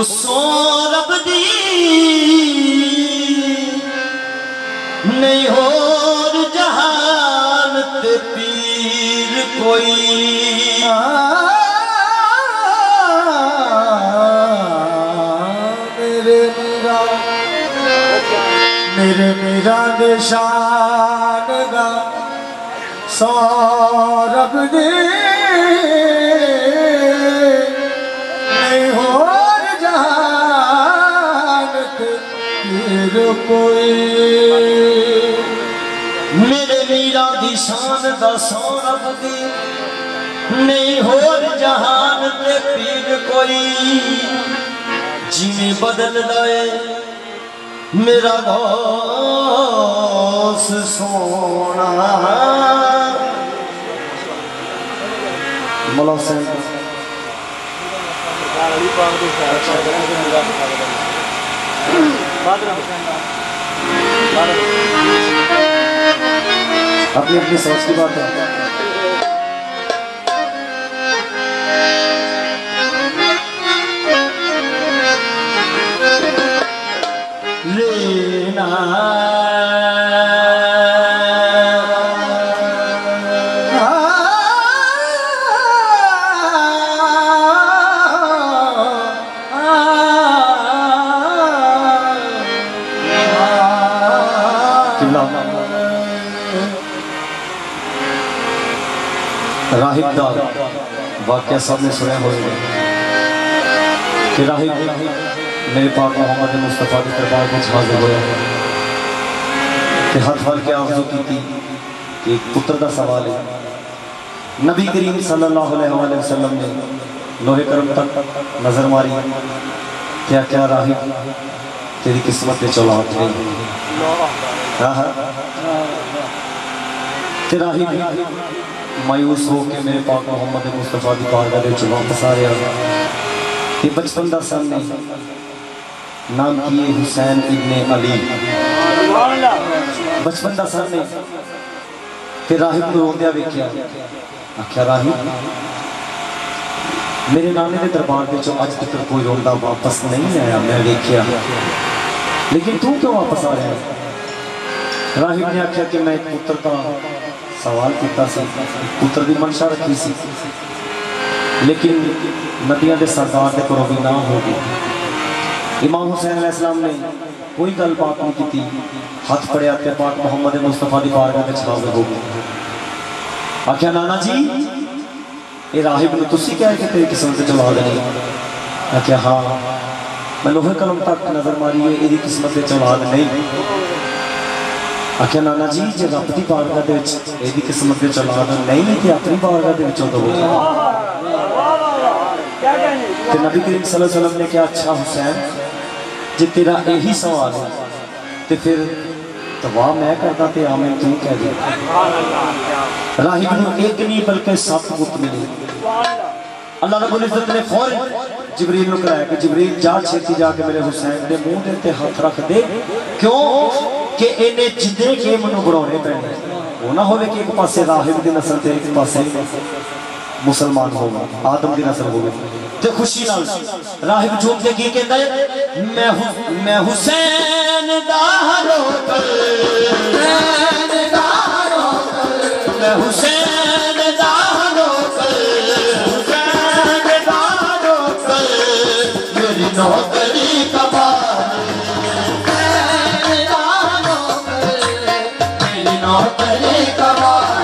सो रब दी नहीं होर जहान ते पीर कोई मेरे मीरा दे शान गा सो रब दी नहीं होर जहान ते पीर कोई मेरे मीरा दी शान दा सो रब दी नहीं होर जहान ते पीर कोई जिमें बदल लाए मेरा गौस सोना मौला हुसैन अपनी अपनी सोच की बात है। लेना राहिब दा वाक़या सबने सुना हो कि राहिब मेरे पाक मोहम्मद मुस्तफ़ा के दरबार में हाजिर होया कि हाथ फड़ के आरज़ू की थी कि एक पुत्र का सवाल है। नबी करीम सल्लल्लाहु अलैहि वसल्लम ने लोहे करम तक नज़र मारी क्या क्या राहिब तेरी किस्मत में औलाद नहीं राहिब मायूस हो के मेरे पाक मोहम्मद मुस्तफ़ा की बारगाह में वापस आ रहा कि बचपन का सन ने नाम किए हुसैन इब्ने अली बचपन का सन ने फिर राहिब को रोंदिया वेख्या आख्या राहिब मेरे नाने के दरबार में अज तक कोई रोंदा वापस नहीं आया मैं वेख्या लेकिन तू क्यों वापस आ रहा है। राहिब ने आख्या कि मैं एक पुत्र का सवाल किया पुत्र की मंशा रखी सी लेकिन नदियां के सरदार के घरों भी ना हो गई। इमाम हुसैन अलैहिस्सलाम ने कोई गलबात नहीं की हाथ पड़िया के पाक मोहम्मद मुस्तफ़ा की बारगाह में हाजिर हो गए आख्या नाना जी ये राहिब ने तुसी क्या है कि तेरी किस्मत चला देनी आख्या हाँ मैं लोहे कलम तक नजर मारी है यदि किस्मत चौलाद नहीं आख्या नाना जी जो रब की बारगाह यदि किस्मत चौलाद नहीं तो अपनी बारगाह दो नबी करीम सल्लल्लाहु अलैहि वसल्लम ने कहा अच्छा हुसैन जे तेरा यही सवाल है तो फिर दवा मैं करता तो आमिन तू कह दे। राहिब को एक नहीं बल्कि 7 पुत्र मिले। अल्लाह रब्बुल इज्जत ने फौरन जिब्रील को कराया कि जिब्रील जा छेती जाके मेरे हुसैन के मुंह ते हाथ रख दे क्यों कि इन्हें जिदे के मनु बनाने पैने वो ना होवे कि एक पासे राहिब की नस्ल ते एक पासे मुसलमान होगा आदम की नस्ल होगी तो खुशी नाल राहिब झूम के की कहता है मैं हुसैन दा रोकर मैं हुसैन दा रोकर मेरी नौकरी कबार मेरी नौकरी कबार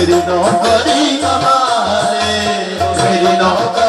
मेरी नौकरी हमारे, मेरी नौकरी